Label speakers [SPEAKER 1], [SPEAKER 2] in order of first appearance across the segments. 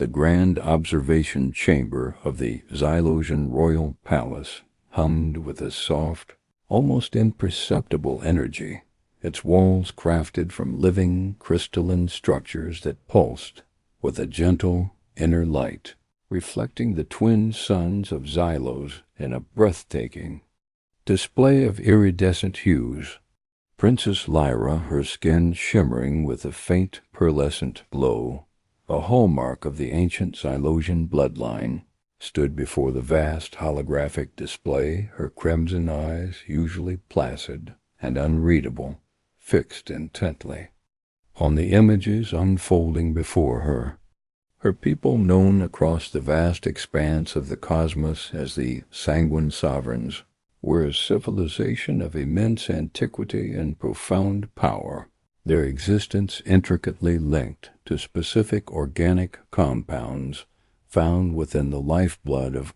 [SPEAKER 1] The grand observation chamber of the Xylosian royal palace hummed with a soft, almost imperceptible energy, its walls crafted from living crystalline structures that pulsed with a gentle inner light, reflecting the twin suns of Xylos in a breathtaking display of iridescent hues. Princess Lyra, her skin shimmering with a faint pearlescent glow, a hallmark of the ancient Xylosian bloodline, stood before the vast holographic display, her crimson eyes, usually placid and unreadable, fixed intently on the images unfolding before her. Her people, known across the vast expanse of the cosmos as the Sanguine Sovereigns, were a civilization of immense antiquity and profound power, their existence intricately linked to specific organic compounds found within the lifeblood of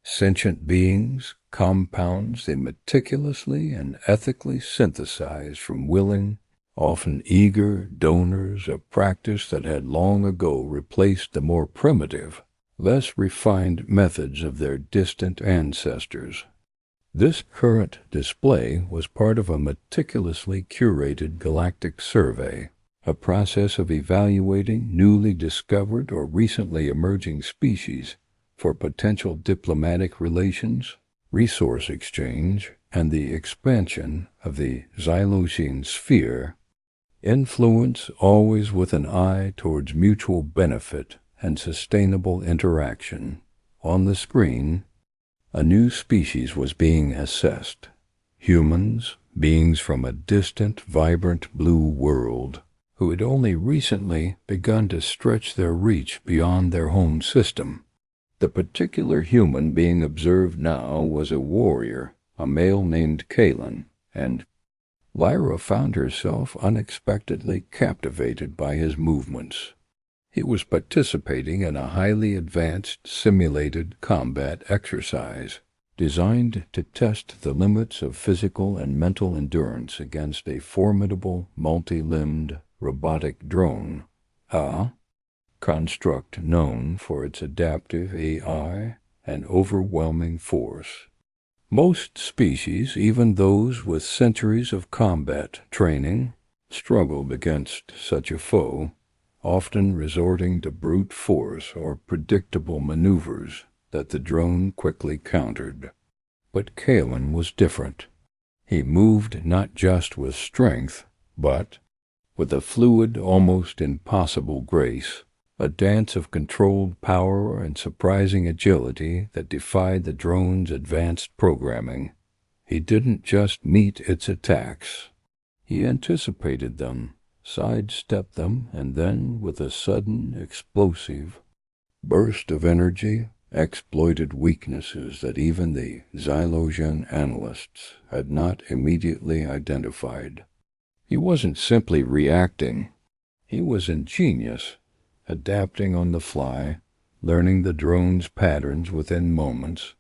[SPEAKER 1] sentient beings, compounds they meticulously and ethically synthesized from willing, often eager donors, a practice that had long ago replaced the more primitive, less refined methods of their distant ancestors. This current display was part of a meticulously curated galactic survey, a process of evaluating newly discovered or recently emerging species for potential diplomatic relations, resource exchange, and the expansion of the Xylosian sphere, influence always with an eye towards mutual benefit and sustainable interaction. On the screen, a new species was being assessed. Humans, beings from a distant, vibrant blue world, who had only recently begun to stretch their reach beyond their home system. The particular human being observed now was a warrior, a male named Kalen, and Lyra found herself unexpectedly captivated by his movements. He was participating in a highly advanced simulated combat exercise designed to test the limits of physical and mental endurance against a formidable multi-limbed robotic drone, a construct known for its adaptive AI and overwhelming force. Most species, even those with centuries of combat training, struggled against such a foe, often resorting to brute force or predictable maneuvers that the drone quickly countered. But Kalen was different. He moved not just with strength, but with a fluid, almost impossible grace, a dance of controlled power and surprising agility that defied the drone's advanced programming. He didn't just meet its attacks. He anticipated them, sidestepped them, and then, with a sudden, explosive burst of energy, exploited weaknesses that even the Xylosian analysts had not immediately identified. He wasn't simply reacting. He was ingenious, adapting on the fly, learning the drone's patterns within moments,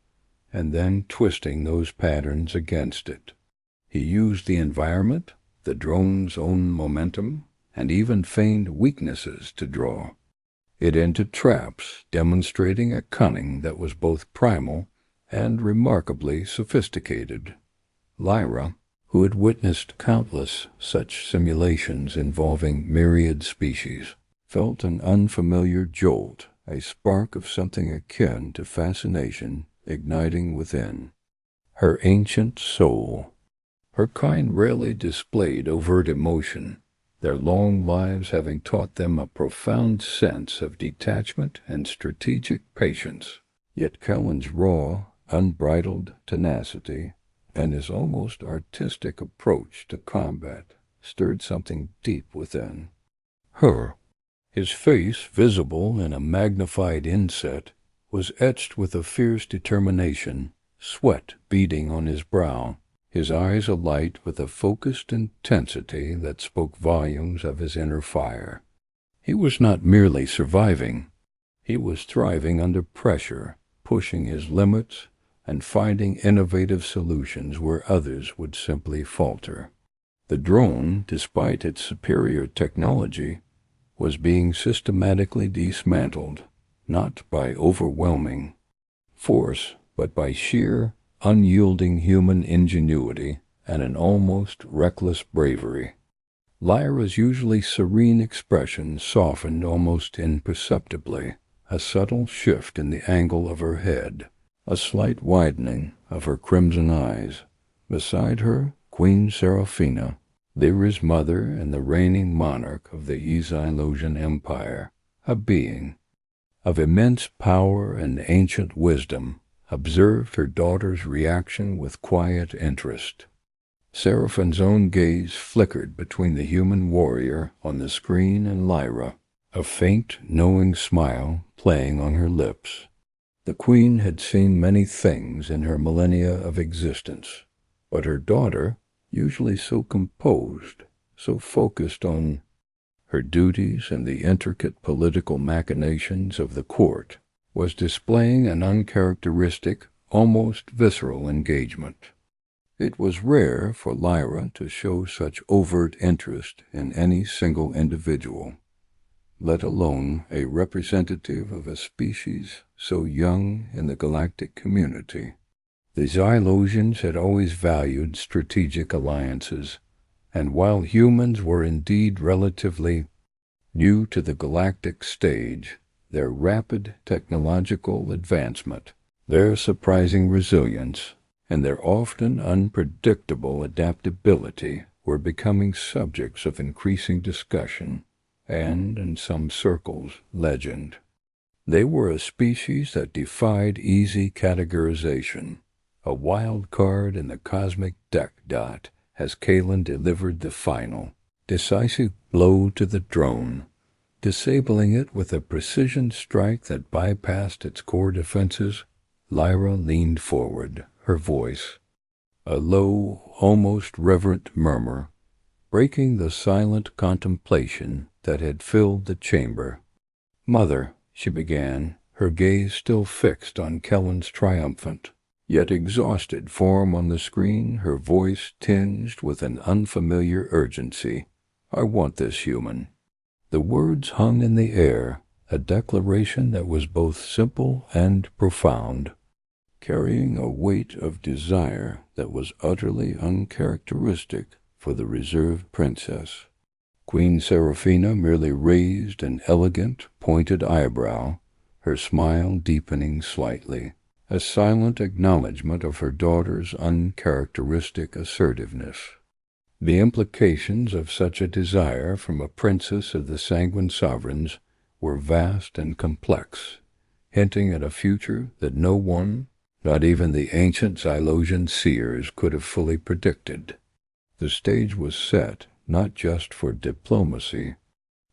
[SPEAKER 1] and then twisting those patterns against it. He used the environment, the drone's own momentum, and even feigned weaknesses to draw it into traps, demonstrating a cunning that was both primal and remarkably sophisticated. Lyra, who had witnessed countless such simulations involving myriad species, felt an unfamiliar jolt, a spark of something akin to fascination igniting within. Her ancient soul. Her kind rarely displayed overt emotion, their long lives having taught them a profound sense of detachment and strategic patience. Yet Kellen's raw, unbridled tenacity and his almost artistic approach to combat stirred something deep within her. His face, visible in a magnified inset, was etched with a fierce determination, sweat beading on his brow, his eyes alight with a focused intensity that spoke volumes of his inner fire. He was not merely surviving. He was thriving under pressure, pushing his limits and finding innovative solutions where others would simply falter. The drone, despite its superior technology, was being systematically dismantled, not by overwhelming force, but by sheer, unyielding human ingenuity and an almost reckless bravery. Lyra's usually serene expression softened almost imperceptibly, a subtle shift in the angle of her head, a slight widening of her crimson eyes. Beside her, Queen Seraphina, Lyra's mother and the reigning monarch of the Xylosian Empire, a being of immense power and ancient wisdom, observed her daughter's reaction with quiet interest. Seraphine's own gaze flickered between the human warrior on the screen and Lyra, a faint, knowing smile playing on her lips. The queen had seen many things in her millennia of existence, but her daughter, usually so composed, so focused on her duties and the intricate political machinations of the court, was displaying an uncharacteristic, almost visceral engagement. It was rare for Lyra to show such overt interest in any single individual, let alone a representative of a species so young in the galactic community. The Xylosians had always valued strategic alliances, and while humans were indeed relatively new to the galactic stage, their rapid technological advancement, their surprising resilience, and their often unpredictable adaptability were becoming subjects of increasing discussion and, in some circles, legend. They were a species that defied easy categorization, a wild card in the cosmic deck dot as Kalen delivered the final, decisive blow to the drone, disabling it with a precision strike that bypassed its core defenses. Lyra leaned forward, her voice, a low, almost reverent murmur, breaking the silent contemplation that had filled the chamber. "Mother," she began, her gaze still fixed on Kellen's triumphant, yet exhausted form on the screen, her voice tinged with an unfamiliar urgency. "I want this human." The words hung in the air, a declaration that was both simple and profound, carrying a weight of desire that was utterly uncharacteristic for the reserved princess. Queen Seraphina merely raised an elegant, pointed eyebrow, her smile deepening slightly, a silent acknowledgment of her daughter's uncharacteristic assertiveness. The implications of such a desire from a princess of the Sanguine Sovereigns were vast and complex, hinting at a future that no one, not even the ancient Xylosian seers, could have fully predicted. The stage was set not just for diplomacy,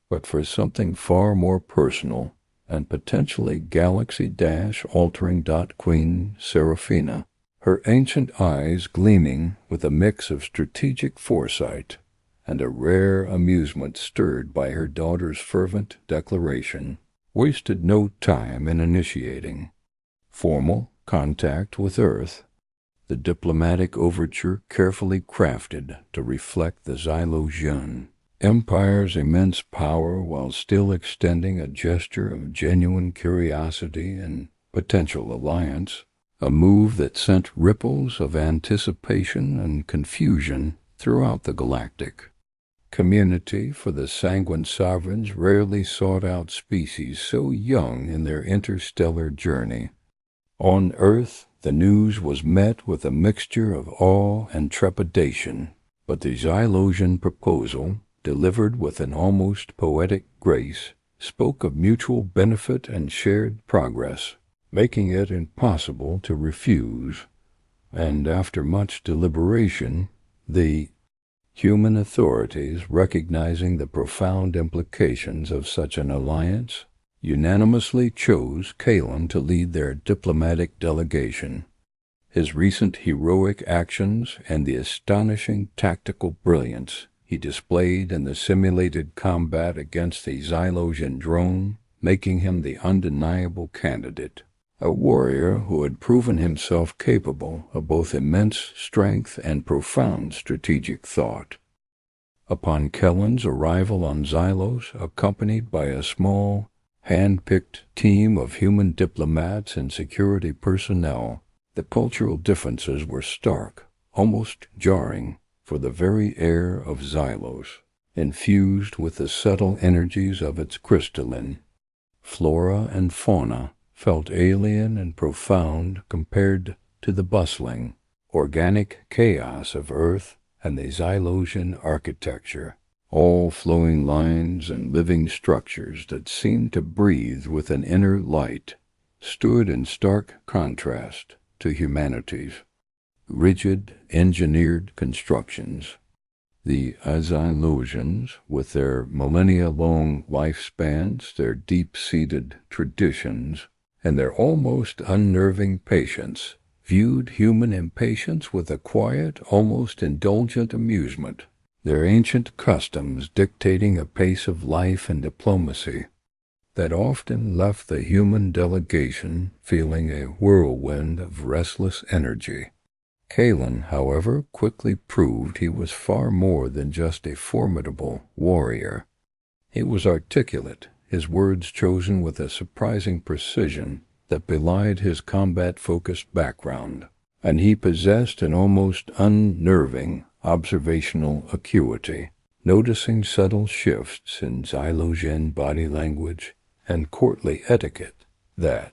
[SPEAKER 1] but for something far more personal and potentially galaxy-altering. Queen Seraphina, her ancient eyes gleaming with a mix of strategic foresight and a rare amusement stirred by her daughter's fervent declaration, wasted no time in initiating formal contact with Earth, the diplomatic overture carefully crafted to reflect the Xylosian Empire's immense power while still extending a gesture of genuine curiosity and potential alliance, a move that sent ripples of anticipation and confusion throughout the galactic community, for the Sanguine Sovereigns rarely sought out species so young in their interstellar journey. On Earth, the news was met with a mixture of awe and trepidation, but the Xylosian proposal, delivered with an almost poetic grace, spoke of mutual benefit and shared progress, making it impossible to refuse, and after much deliberation, the human authorities, recognizing the profound implications of such an alliance, unanimously chose Kalen to lead their diplomatic delegation. His recent heroic actions and the astonishing tactical brilliance he displayed in the simulated combat against the Xylosian drone, making him the undeniable candidate, a warrior who had proven himself capable of both immense strength and profound strategic thought. Upon Kellen's arrival on Xylos, accompanied by a small, hand-picked team of human diplomats and security personnel. The cultural differences were stark, almost jarring, for the very air of Xylos, infused with the subtle energies of its crystalline flora and fauna, felt alien and profound compared to the bustling, organic chaos of Earth and the Xylosian architecture, all flowing lines and living structures that seemed to breathe with an inner light, stood in stark contrast to humanity's rigid, engineered constructions. The Xylosians, with their millennia-long lifespans, their deep-seated traditions, and their almost unnerving patience, viewed human impatience with a quiet, almost indulgent amusement, their ancient customs dictating a pace of life and diplomacy that often left the human delegation feeling a whirlwind of restless energy. Kalen, however, quickly proved he was far more than just a formidable warrior. He was articulate, his words chosen with a surprising precision that belied his combat-focused background, and he possessed an almost unnerving observational acuity, noticing subtle shifts in Xylosian body language and courtly etiquette that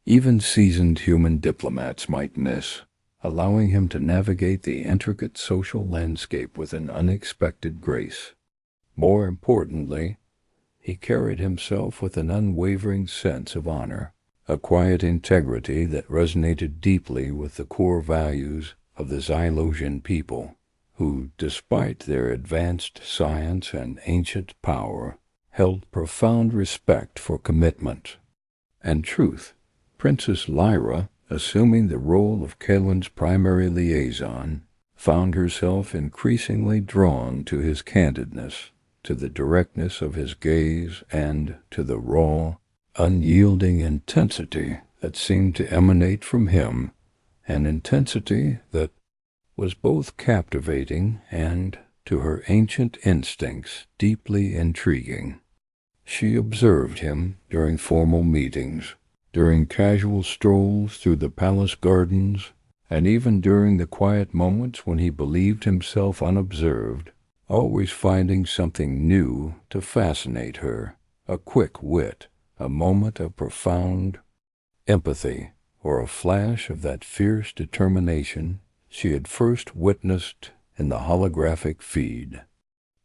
[SPEAKER 1] even seasoned human diplomats might miss, allowing him to navigate the intricate social landscape with an unexpected grace. More importantly, he carried himself with an unwavering sense of honor, a quiet integrity that resonated deeply with the core values of the Xylosian people, who, despite their advanced science and ancient power, held profound respect for commitment and truth. Princess Lyra, assuming the role of Kalen's primary liaison, found herself increasingly drawn to his candidness, to the directness of his gaze, and to the raw, unyielding intensity that seemed to emanate from him, an intensity that was both captivating and, to her ancient instincts, deeply intriguing. She observed him during formal meetings, during casual strolls through the palace gardens, and even during the quiet moments when he believed himself unobserved, always finding something new to fascinate her, a quick wit, a moment of profound empathy, or a flash of that fierce determination she had first witnessed in the holographic feed.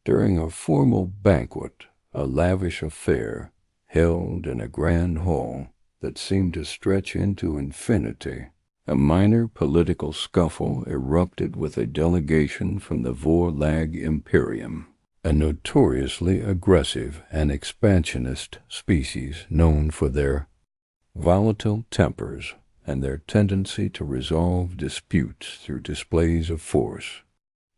[SPEAKER 1] During a formal banquet, a lavish affair, held in a grand hall that seemed to stretch into infinity, a minor political scuffle erupted with a delegation from the Vorlag Imperium, a notoriously aggressive and expansionist species known for their volatile tempers and their tendency to resolve disputes through displays of force.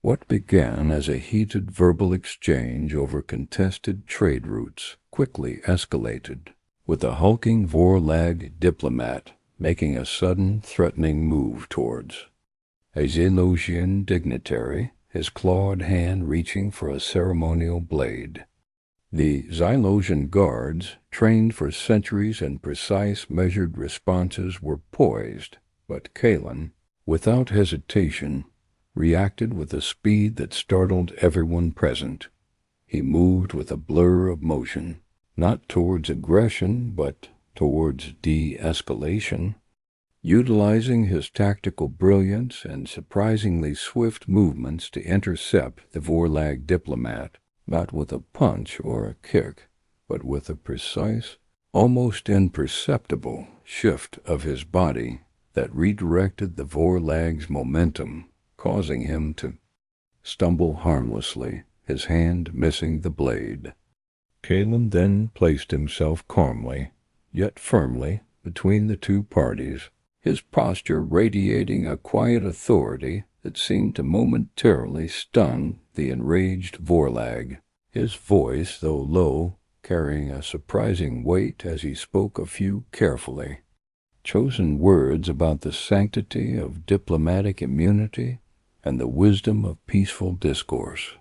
[SPEAKER 1] What began as a heated verbal exchange over contested trade routes quickly escalated, with a hulking Vorlag diplomat making a sudden, threatening move towards a Xylosian dignitary, his clawed hand reaching for a ceremonial blade. The Xylosian guards, trained for centuries in precise, measured responses, were poised, but Kalen, without hesitation, reacted with a speed that startled everyone present. He moved with a blur of motion, not towards aggression, but towards de-escalation, utilizing his tactical brilliance and surprisingly swift movements to intercept the Vorlag diplomat, not with a punch or a kick, but with a precise, almost imperceptible shift of his body that redirected the Vorlag's momentum, causing him to stumble harmlessly, his hand missing the blade. Kalen then placed himself calmly, yet firmly, between the two parties, his posture radiating a quiet authority that seemed to momentarily stun the enraged Vorlag, his voice, though low, carrying a surprising weight as he spoke a few carefully chosen words about the sanctity of diplomatic immunity and the wisdom of peaceful discourse.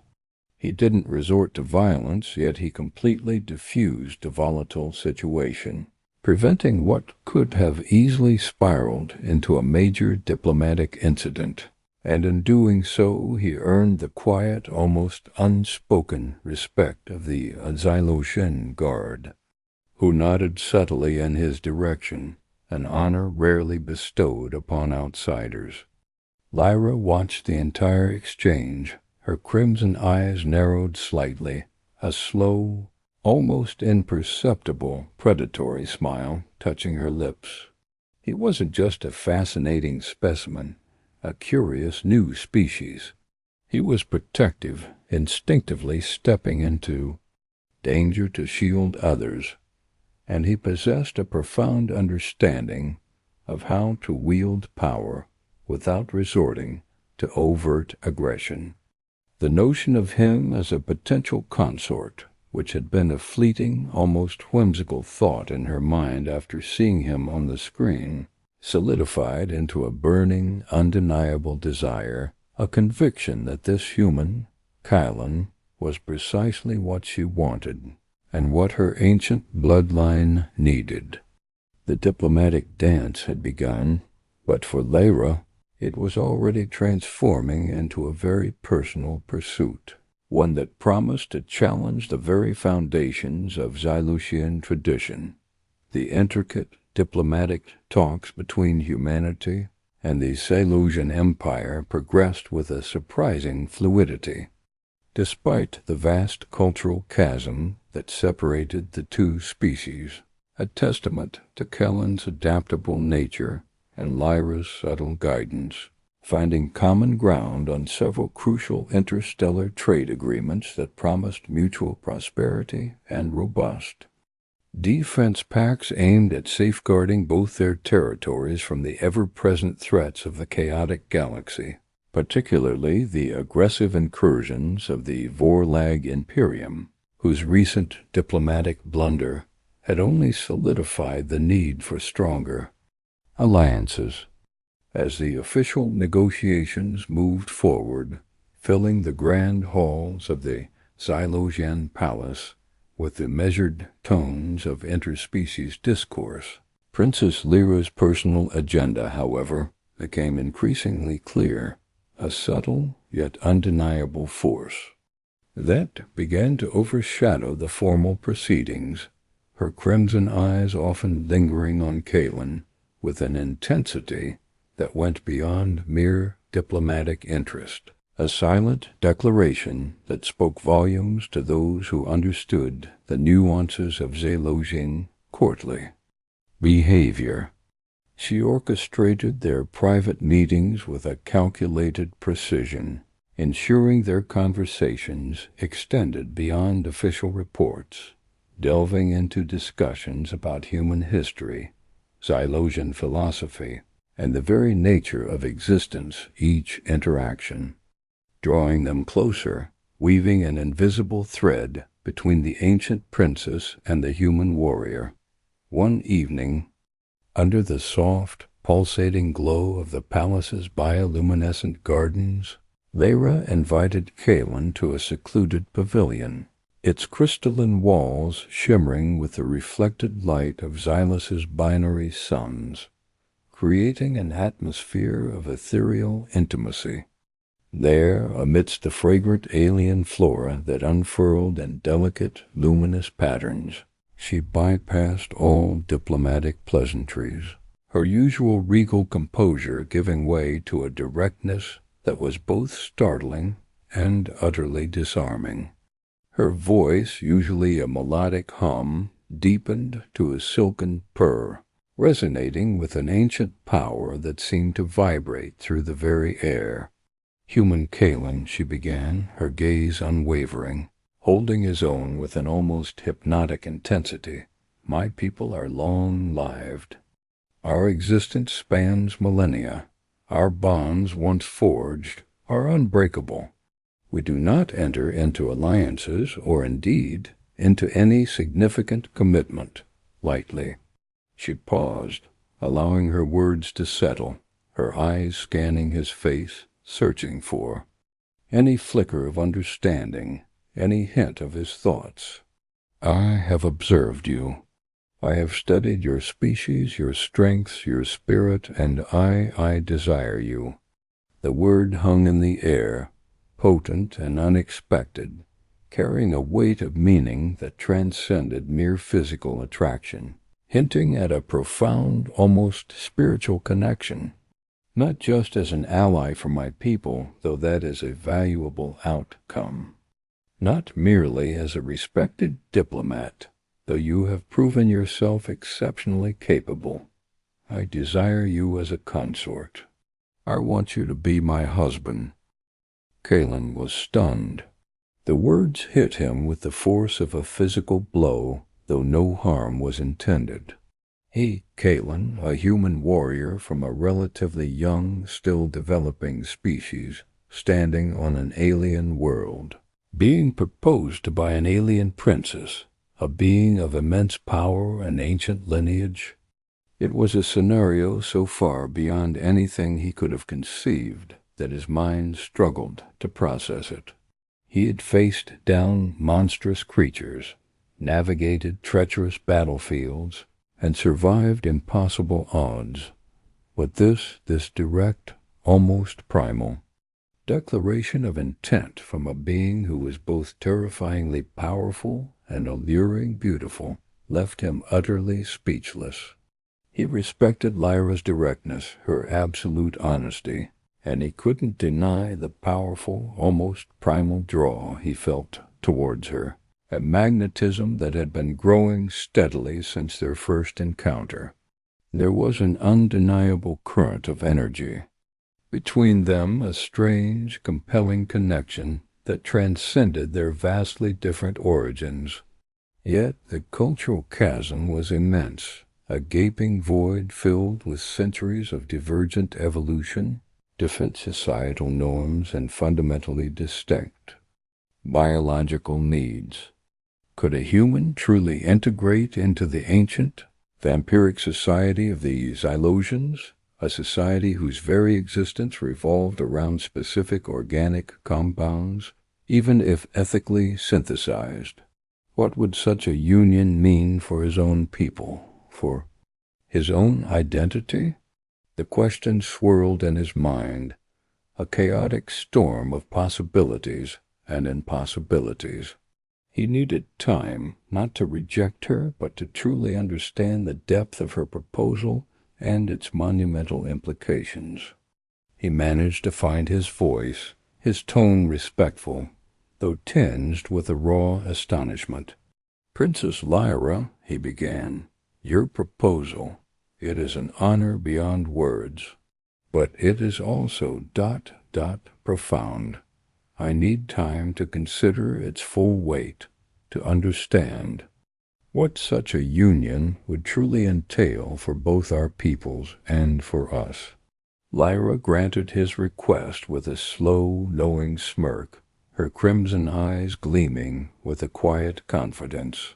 [SPEAKER 1] He didn't resort to violence, yet he completely diffused a volatile situation, preventing what could have easily spiraled into a major diplomatic incident. And in doing so, he earned the quiet, almost unspoken respect of the Xylotian Guard, who nodded subtly in his direction, an honor rarely bestowed upon outsiders. Lyra watched the entire exchange, her crimson eyes narrowed slightly, a slow, almost imperceptible predatory smile touching her lips. He wasn't just a fascinating specimen, a curious new species. He was protective, instinctively stepping into danger to shield others, and he possessed a profound understanding of how to wield power without resorting to overt aggression. The notion of him as a potential consort, which had been a fleeting, almost whimsical thought in her mind after seeing him on the screen, solidified into a burning, undeniable desire, a conviction that this human, Kylan, was precisely what she wanted, and what her ancient bloodline needed. The diplomatic dance had begun, but for Lyra, it was already transforming into a very personal pursuit, one that promised to challenge the very foundations of Xylotian tradition. The intricate diplomatic talks between humanity and the Xylotian Empire progressed with a surprising fluidity. Despite the vast cultural chasm that separated the two species, a testament to Kellen's adaptable nature and Lyra's subtle guidance, finding common ground on several crucial interstellar trade agreements that promised mutual prosperity and robust defense pacts aimed at safeguarding both their territories from the ever-present threats of the chaotic galaxy, particularly the aggressive incursions of the Vorlag Imperium, whose recent diplomatic blunder had only solidified the need for stronger alliances. As the official negotiations moved forward, filling the grand halls of the Xylotian Palace with the measured tones of interspecies discourse, Princess Lyra's personal agenda, however, became increasingly clear, a subtle yet undeniable force that began to overshadow the formal proceedings, her crimson eyes often lingering on Kaelin with an intensity that went beyond mere diplomatic interest, a silent declaration that spoke volumes to those who understood the nuances of Xylotian courtly behavior. She orchestrated their private meetings with a calculated precision, ensuring their conversations extended beyond official reports, delving into discussions about human history, Xylotian philosophy, and the very nature of existence, each interaction drawing them closer, weaving an invisible thread between the ancient princess and the human warrior. One evening, under the soft, pulsating glow of the palace's bioluminescent gardens, Lyra invited Kaelin to a secluded pavilion, its crystalline walls shimmering with the reflected light of Xylus's binary suns, creating an atmosphere of ethereal intimacy. There, amidst the fragrant alien flora that unfurled in delicate, luminous patterns, she bypassed all diplomatic pleasantries, her usual regal composure giving way to a directness that was both startling and utterly disarming. Her voice, usually a melodic hum, deepened to a silken purr, resonating with an ancient power that seemed to vibrate through the very air. "Human Kaelin," she began, her gaze unwavering, holding his own with an almost hypnotic intensity, "my people are long-lived. Our existence spans millennia. Our bonds, once forged, are unbreakable. We do not enter into alliances, or indeed into any significant commitment, lightly." She paused, allowing her words to settle, her eyes scanning his face, searching for any flicker of understanding, any hint of his thoughts. I have observed you. I have studied your species, your strengths, your spirit, and I desire you. The word hung in the air, potent and unexpected, carrying a weight of meaning that transcended mere physical attraction, hinting at a profound, almost spiritual connection. Not just as an ally for my people, though that is a valuable outcome. Not merely as a respected diplomat, though you have proven yourself exceptionally capable. I desire you as a consort. I want you to be my husband. Kalen was stunned. The words hit him with the force of a physical blow, though no harm was intended. He, Kalen, a human warrior from a relatively young, still developing species, standing on an alien world, being proposed to by an alien princess, a being of immense power and ancient lineage. It was a scenario so far beyond anything he could have conceived that his mind struggled to process it. He had faced down monstrous creatures, navigated treacherous battlefields, and survived impossible odds. But this direct, almost primal declaration of intent from a being who was both terrifyingly powerful and alluring beautiful left him utterly speechless. He respected Lyra's directness, her absolute honesty, and he couldn't deny the powerful, almost primal draw he felt towards her, a magnetism that had been growing steadily since their first encounter. There was an undeniable current of energy between them, a strange, compelling connection that transcended their vastly different origins. Yet the cultural chasm was immense, a gaping void filled with centuries of divergent evolution, different societal norms, and fundamentally distinct biological needs. Could a human truly integrate into the ancient, vampiric society of the Xylosians, a society whose very existence revolved around specific organic compounds, even if ethically synthesized? What would such a union mean for his own people, for his own identity? The question swirled in his mind, a chaotic storm of possibilities and impossibilities. He needed time, not to reject her, but to truly understand the depth of her proposal and its monumental implications. He managed to find his voice, his tone respectful, though tinged with a raw astonishment. "Princess Lyra," he began, "your proposal, it is an honor beyond words, but it is also ... profound. I need time to consider its full weight, to understand what such a union would truly entail for both our peoples and for us." Lyra granted his request with a slow, knowing smirk, her crimson eyes gleaming with a quiet confidence.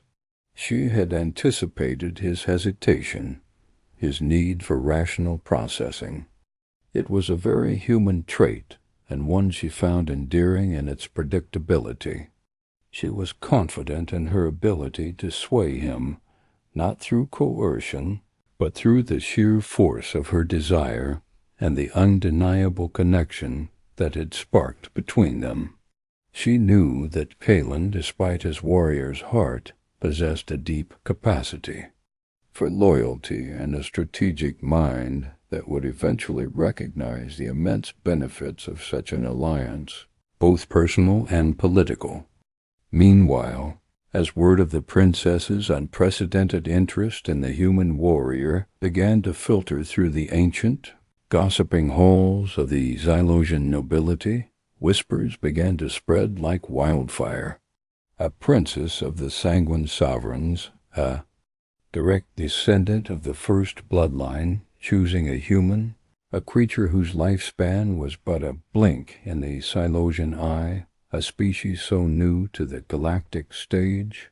[SPEAKER 1] She had anticipated his hesitation, his need for rational processing. It was a very human trait, and one she found endearing in its predictability. She was confident in her ability to sway him, not through coercion, but through the sheer force of her desire and the undeniable connection that had sparked between them. She knew that Kalen, despite his warrior's heart, possessed a deep capacity for loyalty and a strategic mind that would eventually recognize the immense benefits of such an alliance, both personal and political. Meanwhile, as word of the princess's unprecedented interest in the human warrior began to filter through the ancient, gossiping halls of the Xylosian nobility, whispers began to spread like wildfire. A princess of the Sanguine sovereigns, a direct descendant of the first bloodline, choosing a human, a creature whose lifespan was but a blink in the Xylosian eye, a species so new to the galactic stage.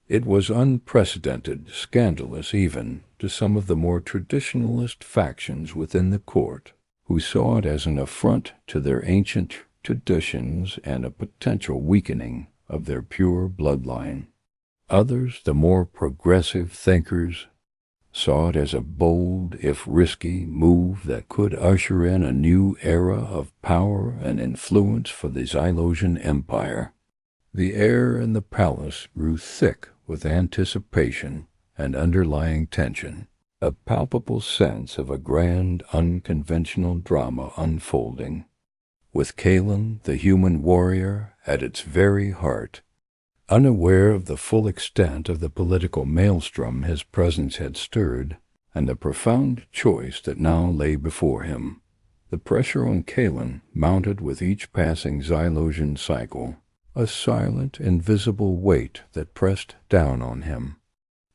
[SPEAKER 1] It was unprecedented, scandalous even to some of the more traditionalist factions within the court, who saw it as an affront to their ancient traditions and a potential weakening of their pure bloodline. Others, the more progressive thinkers, saw it as a bold, if risky, move that could usher in a new era of power and influence for the Zylosian Empire. The air in the palace grew thick with anticipation and underlying tension, a palpable sense of a grand, unconventional drama unfolding. With Kalen, the human warrior, at its very heart, unaware of the full extent of the political maelstrom his presence had stirred, and the profound choice that now lay before him, the pressure on Kalen mounted with each passing Zylosian cycle, a silent, invisible weight that pressed down on him.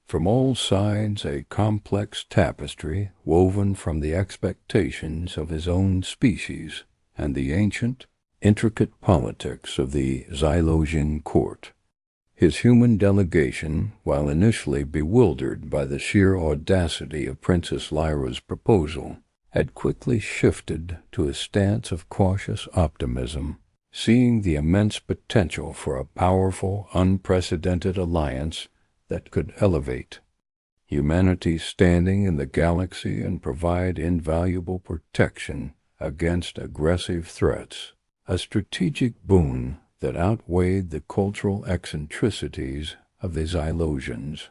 [SPEAKER 1] From all sides a complex tapestry woven from the expectations of his own species and the ancient, intricate politics of the Zylosian court. His human delegation, while initially bewildered by the sheer audacity of Princess Lyra's proposal, had quickly shifted to a stance of cautious optimism, seeing the immense potential for a powerful, unprecedented alliance that could elevate humanity's standing in the galaxy and provide invaluable protection against aggressive threats, a strategic boon that outweighed the cultural eccentricities of the Zylosians.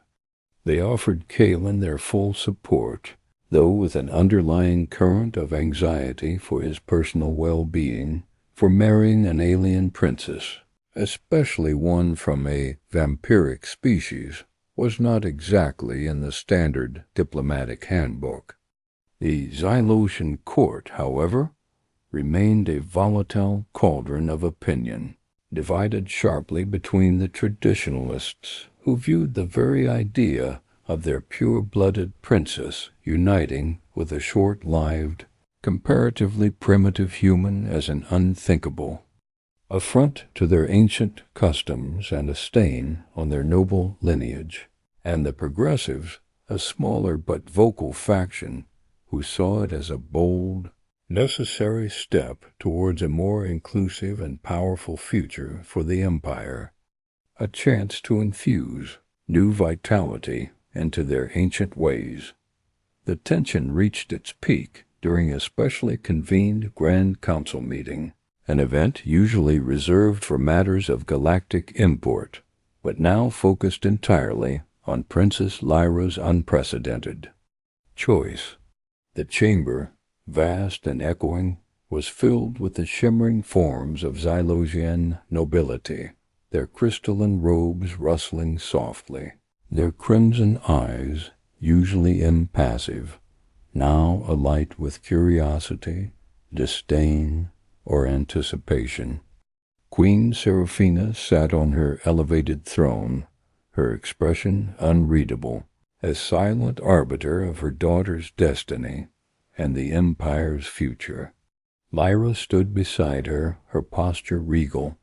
[SPEAKER 1] They offered Kalen their full support, though with an underlying current of anxiety for his personal well-being, for marrying an alien princess, especially one from a vampiric species, was not exactly in the standard diplomatic handbook. The Zylosian court, however, remained a volatile cauldron of opinion, divided sharply between the traditionalists, who viewed the very idea of their pure-blooded princess uniting with a short-lived, comparatively primitive human as an unthinkable affront to their ancient customs and a stain on their noble lineage, and the progressives, a smaller but vocal faction, who saw it as a bold, necessary step towards a more inclusive and powerful future for the Empire, a chance to infuse new vitality into their ancient ways. The tension reached its peak during a specially convened Grand Council meeting, an event usually reserved for matters of galactic import, but now focused entirely on Princess Lyra's unprecedented choice. The chamber, vast and echoing, was filled with the shimmering forms of Zylosian nobility, their crystalline robes rustling softly, their crimson eyes, usually impassive, now alight with curiosity, disdain, or anticipation. Queen Seraphina sat on her elevated throne, her expression unreadable, as silent arbiter of her daughter's destiny and the Empire's future. Lyra stood beside her, her posture regal,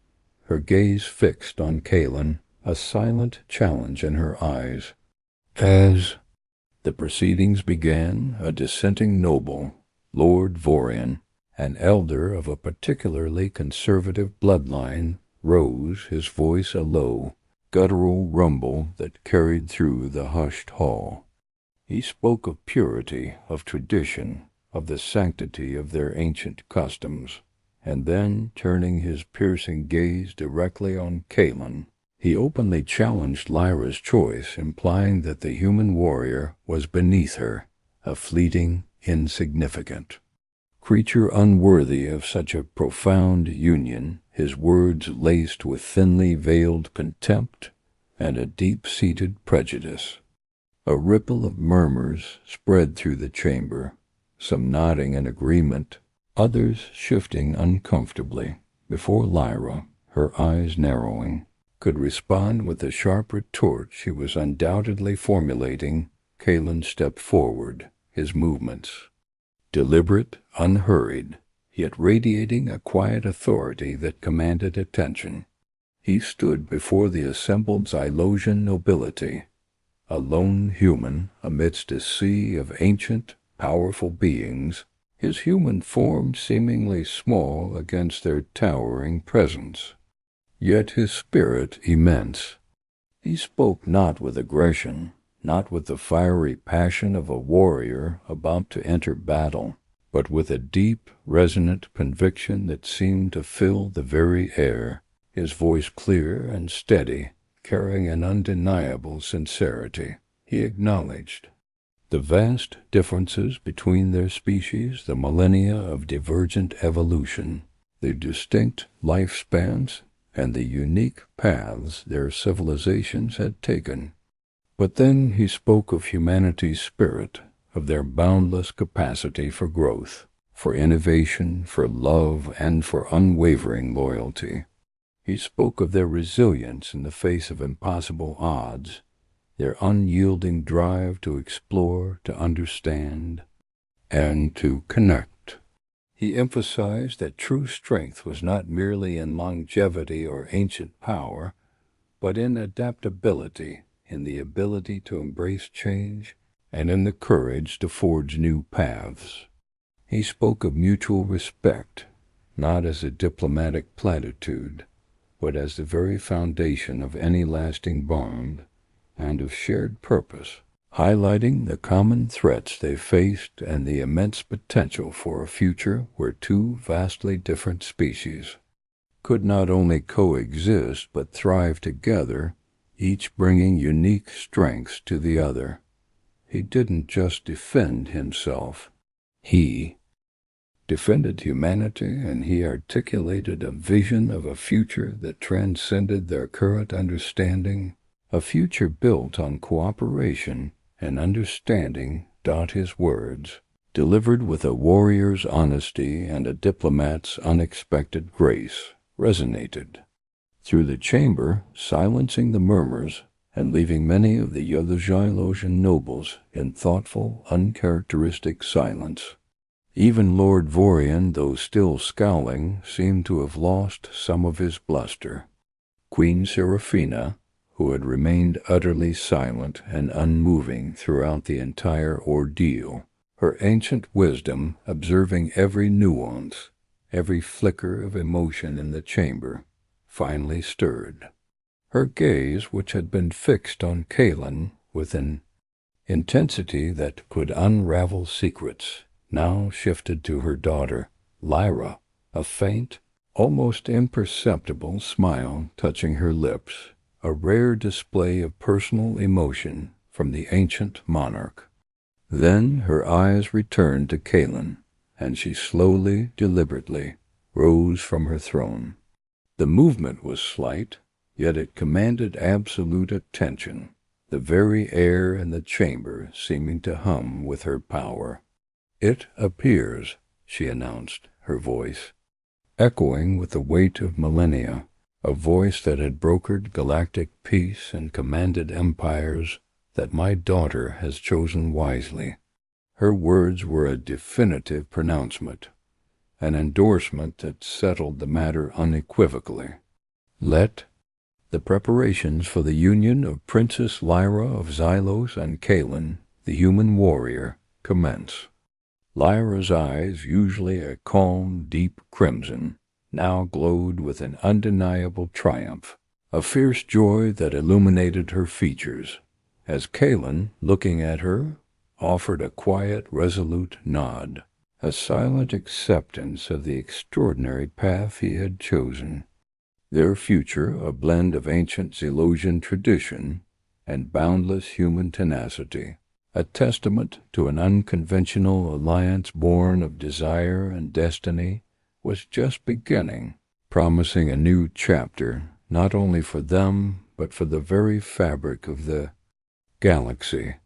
[SPEAKER 1] her gaze fixed on Kalen, a silent challenge in her eyes. As the proceedings began, a dissenting noble, Lord Vorian, an elder of a particularly conservative bloodline, rose, his voice a low, guttural rumble that carried through the hushed hall. He spoke of purity, of tradition, of the sanctity of their ancient customs, and then, turning his piercing gaze directly on Kalen, he openly challenged Lyra's choice, implying that the human warrior was beneath her, a fleeting, insignificant creature unworthy of such a profound union, his words laced with thinly veiled contempt and a deep-seated prejudice. A ripple of murmurs spread through the chamber, some nodding in agreement, others shifting uncomfortably, before Lyra, her eyes narrowing, could respond with the sharp retort she was undoubtedly formulating. Kalen stepped forward, his movements deliberate, unhurried, yet radiating a quiet authority that commanded attention. He stood before the assembled Zylosian nobility, a lone human amidst a sea of ancient, powerful beings, his human form seemingly small against their towering presence, yet his spirit immense. He spoke not with aggression, not with the fiery passion of a warrior about to enter battle, but with a deep, resonant conviction that seemed to fill the very air, his voice clear and steady, carrying an undeniable sincerity. He acknowledged the vast differences between their species, the millennia of divergent evolution, the distinct lifespans, and the unique paths their civilizations had taken. But then he spoke of humanity's spirit, of their boundless capacity for growth, for innovation, for love, and for unwavering loyalty. He spoke of their resilience in the face of impossible odds, their unyielding drive to explore, to understand, and to connect. He emphasized that true strength was not merely in longevity or ancient power, but in adaptability, in the ability to embrace change, and in the courage to forge new paths. He spoke of mutual respect, not as a diplomatic platitude, but as the very foundation of any lasting bond, and of shared purpose, highlighting the common threats they faced and the immense potential for a future where two vastly different species could not only coexist but thrive together, each bringing unique strengths to the other. He didn't just defend himself. He defended humanity, and he articulated a vision of a future that transcended their current understanding, a future built on cooperation and understanding. His words, delivered with a warrior's honesty and a diplomat's unexpected grace, resonated through the chamber, silencing the murmurs and leaving many of the other Xylosian nobles in thoughtful, uncharacteristic silence. Even Lord Vorian, though still scowling, seemed to have lost some of his bluster. Queen Seraphina, who had remained utterly silent and unmoving throughout the entire ordeal, her ancient wisdom observing every nuance, every flicker of emotion in the chamber, finally stirred. Her gaze, which had been fixed on Kaelin with an intensity that could unravel secrets, now shifted to her daughter, Lyra, a faint, almost imperceptible smile touching her lips, a rare display of personal emotion from the ancient monarch. Then her eyes returned to Kaelin, and she slowly, deliberately, rose from her throne. The movement was slight, yet it commanded absolute attention, the very air in the chamber seeming to hum with her power. "It appears," she announced, her voice echoing with the weight of millennia, a voice that had brokered galactic peace and commanded empires, "that my daughter has chosen wisely." Her words were a definitive pronouncement, an endorsement that settled the matter unequivocally. Let the preparations for the union of Princess Lyra of Xylos and Kaelin, the human warrior, commence. Lyra's eyes, usually a calm, deep crimson, now glowed with an undeniable triumph, a fierce joy that illuminated her features, as Kaelin, looking at her, offered a quiet, resolute nod, a silent acceptance of the extraordinary path he had chosen. Their future, a blend of ancient Xylosian tradition and boundless human tenacity, a testament to an unconventional alliance born of desire and destiny, was just beginning, promising a new chapter, not only for them, but for the very fabric of the galaxy.